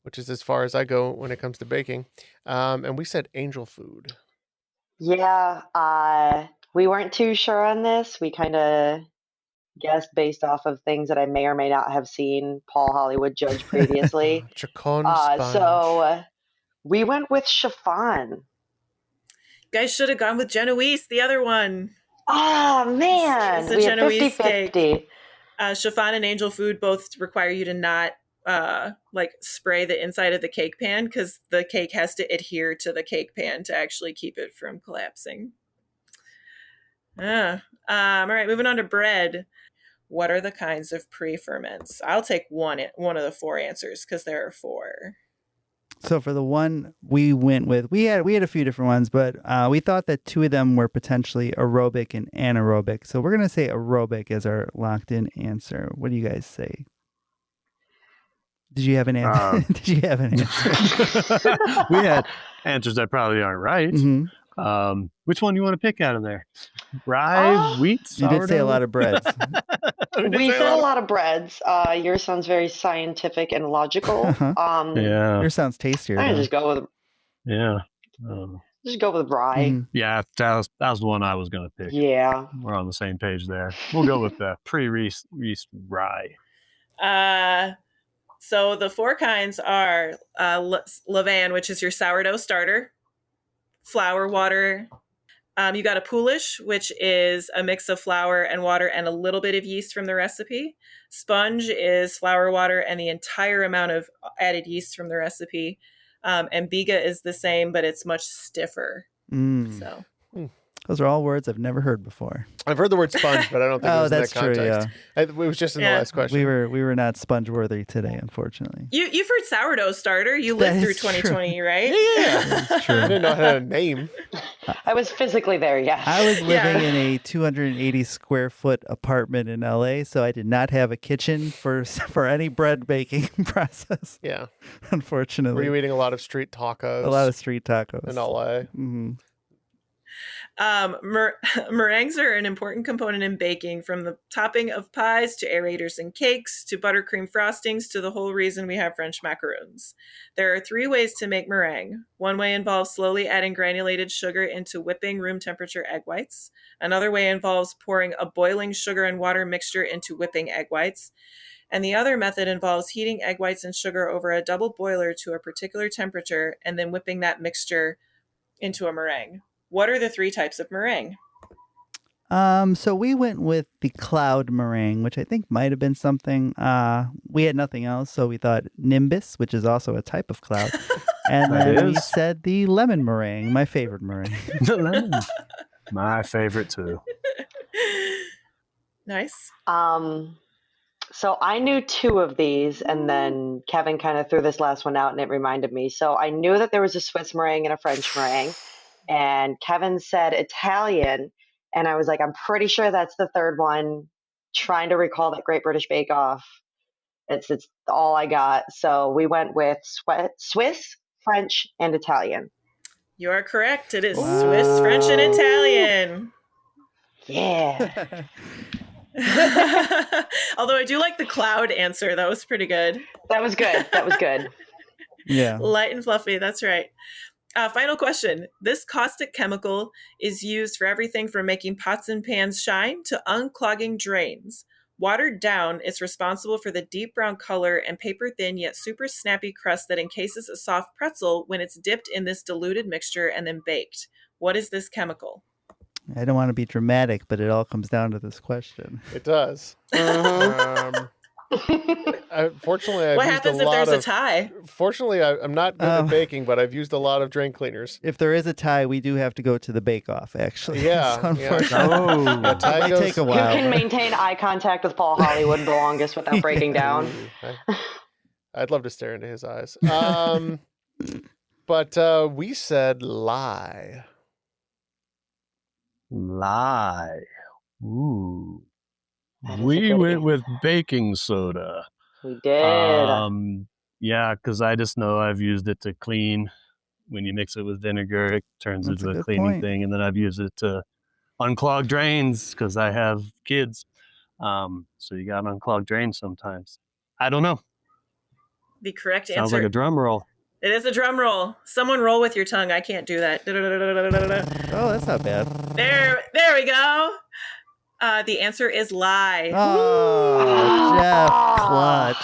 which is as far as I go when it comes to baking. And we said angel food. Yeah, we weren't too sure on this. We kind of guessed based off of things that I may or may not have seen Paul Hollywood judge previously. Chacon sponge. So we went with chiffon. Guys should have gone with Genoese, the other one. Oh, man. It's a Genoese cake. Chiffon and angel food both require you to not spray the inside of the cake pan because the cake has to adhere to the cake pan to actually keep it from collapsing. All right, moving on to bread. What are the kinds of pre-ferments? I'll take one of the four answers because there are four. So for the one we went with, we had a few different ones, but we thought that two of them were potentially aerobic and anaerobic. So we're going to say aerobic as our locked-in answer. What do you guys say? Did you have an answer? Did you have an answer? We had answers that probably aren't right. Mm-hmm. Which one do you want to pick out of there? Rye, wheat, sourdough? You did say a lot of breads. We said a lot of breads. Yours sounds very scientific and logical. Yeah. Yours sounds tastier. I just go with. Yeah. Just go with rye. Mm-hmm. Yeah, that was the one I was going to pick. Yeah. We're on the same page there. We'll go with the pre-yeast rye. So the four kinds are levain, which is your sourdough starter, flour, water. You got a poulish, which is a mix of flour and water and a little bit of yeast from the recipe. Sponge is flour, water, and the entire amount of added yeast from the recipe. And biga is the same, but it's much stiffer. So. Those are all words I've never heard before. I've heard the word sponge, but I don't think it was in that true, context. yeah. It was just in the last question. We were not sponge worthy today, unfortunately. You've heard sourdough starter. You lived through 2020, right? Yeah. That's true. I didn't know how to name. I was physically there, yeah. I was living in a 280 square foot apartment in LA, so I did not have a kitchen for any bread baking process. Yeah. Unfortunately. Were you eating a lot of street tacos? A lot of street tacos. In LA. Mm-hmm. Meringues are an important component in baking, from the topping of pies to aerators and cakes to buttercream frostings to the whole reason we have French macaroons. There are 3 ways to make meringue. One way involves slowly adding granulated sugar into whipping room temperature egg whites. Another way involves pouring a boiling sugar and water mixture into whipping egg whites. And the other method involves heating egg whites and sugar over a double boiler to a particular temperature and then whipping that mixture into a meringue. What are the 3 types of meringue? So we went with the cloud meringue, which I think might have been something. We had nothing else, so we thought nimbus, which is also a type of cloud. And then we said the lemon meringue, my favorite meringue. The lemon. My favorite too. Nice. So I knew 2 of these, and then Kevin kind of threw this last one out, and it reminded me. So I knew that there was a Swiss meringue and a French meringue. And Kevin said Italian, and I was like, I'm pretty sure that's the third one. Trying to recall that Great British Bake Off. It's all I got. So we went with Swiss, French, and Italian. You are correct. It is Swiss, French, and Italian. Yeah. Although I do like the cloud answer. That was pretty good. That was good. Yeah. Light and fluffy. That's right. Final question. This caustic chemical is used for everything from making pots and pans shine to unclogging drains. Watered down, it's responsible for the deep brown color and paper-thin yet super snappy crust that encases a soft pretzel when it's dipped in this diluted mixture and then baked. What is this chemical? I don't want to be dramatic, but it all comes down to this question. It does. Fortunately, I've What used happens a if lot there's a of. tie? Fortunately, I'm not good at baking, but I've used a lot of drain cleaners. If there is a tie, we do have to go to the bake-off, actually. Yeah, So yeah. unfortunately, it tie might goes- take a Who while. can maintain eye contact with Paul Hollywood the longest without breaking down? I'd love to stare into his eyes. But we said lie. Lie. Ooh. That is a We good went one. with baking soda. We did. Yeah, because I just know I've used it to clean. When you mix it with vinegar, it turns That's into a a good cleaning point. thing. And then I've used it to unclog drains because I have kids. So you got to unclog drains sometimes. I don't know. The correct Sounds answer. like a drum roll. It is a drum roll. Someone roll with your tongue. I can't do that. Oh, that's not bad. There we go. The answer is lie. Oh, Jeff, clutch.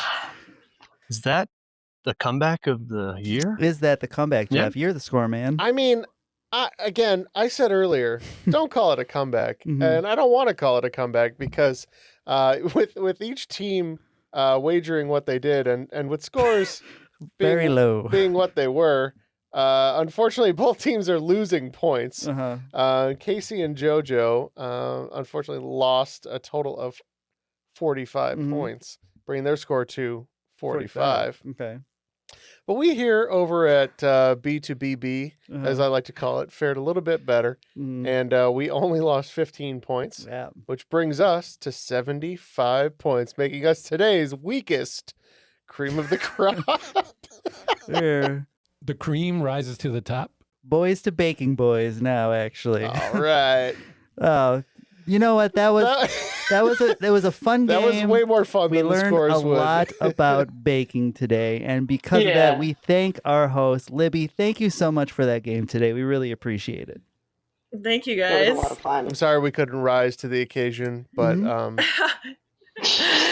Is that the comeback of the year? Is that the comeback, Jeff? Yeah. You're the score man. I mean, I said earlier, don't call it a comeback, and I don't want to call it a comeback because with each team wagering what they did and with scores very low being what they were, unfortunately both teams are losing points. KC and JoJo unfortunately lost a total of 45 points, bringing their score to 45. Okay. But we here over at B2BB, as I like to call it, fared a little bit better. And we only lost 15 points, which brings us to 75 points, making us today's weakest cream of the crop. There. The cream rises to the top. Boys to baking boys now, actually. All right. Oh, you know what? That was a fun game. That was way more fun we than the learned scores a would. lot about baking today, and because of that, we thank our host Libby. Thank you so much for that game today. We really appreciate it. Thank you, It guys. was a lot of fun. I'm sorry we couldn't rise to the occasion, but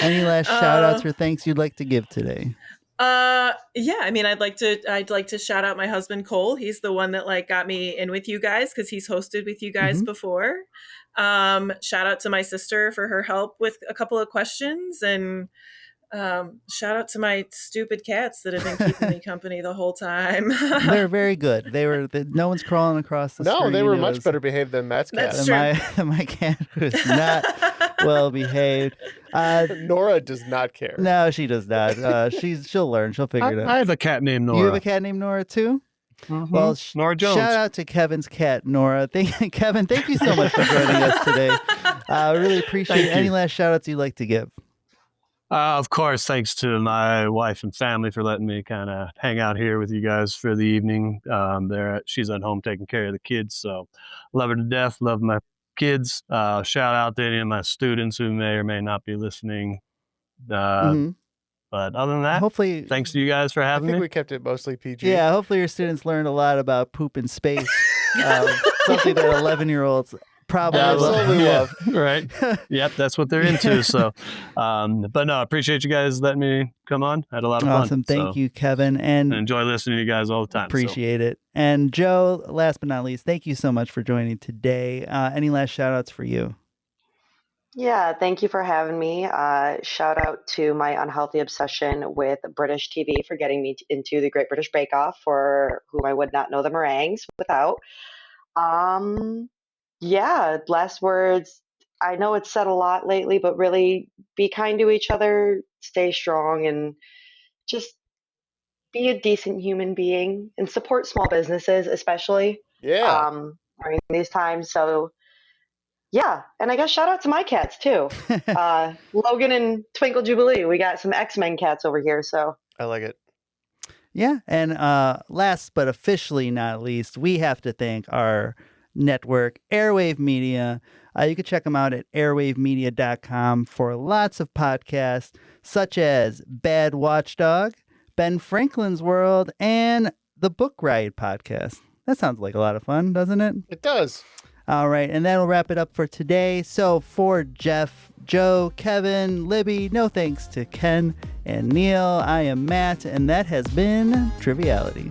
Any last shout outs or thanks you'd like to give today? Yeah, I mean, I'd like to shout out my husband Cole. He's the one that got me in with you guys because he's hosted with you guys before. Shout out to my sister for her help with a couple of questions, and shout out to my stupid cats that have been keeping me company the whole time. They're very good. No one's crawling across the screen. No, they were much better behaved than Matt's cat. That's true. My cat was not well behaved. Nora does not care. No, she does not. She'll learn. She'll figure it out. I have a cat named Nora. You have a cat named Nora too? Well, Nora Jones. Shout out to Kevin's cat, Nora. Kevin, thank you so much for joining us today. I really appreciate it. Any last shout outs you'd like to give? Of course, thanks to my wife and family for letting me kind of hang out here with you guys for the evening. She's at home taking care of the kids, so love her to death. Love my kids. Shout out to any of my students who may or may not be listening. But other than that, hopefully, thanks to you guys for I having think me. we kept it mostly PG. Yeah, hopefully your students learned a lot about poop in space. Something that 11-year-olds probably love. Right. Yep, that's what they're into. So, but no, I appreciate you guys letting me come on. I had a lot of fun. Awesome. Thank you, Kevin. And I enjoy listening to you guys all the time. Appreciate it. And Joe, last but not least, thank you so much for joining today. Any last shout outs for you? Yeah, thank you for having me. Shout out to my unhealthy obsession with British TV for getting me into the Great British Bake Off, for whom I would not know the meringues without. Yeah, last words. I know it's said a lot lately, but really be kind to each other, stay strong, and just be a decent human being and support small businesses, especially during these times. So yeah, and I guess shout out to my cats too. Logan and Twinkle Jubilee. We got some X-Men cats over here, so I like it. Yeah, and last but officially not least, we have to thank our network, Airwave Media. You can check them out at airwavemedia.com for lots of podcasts such as Bad Watchdog, Ben Franklin's World, and the Book Riot podcast. That sounds like a lot of fun, doesn't it? It does. All right, and that'll wrap it up for today. So for Jeff, Joe, Kevin, Libby, no thanks to Ken and Neil, I am Matt, and that has been Triviality.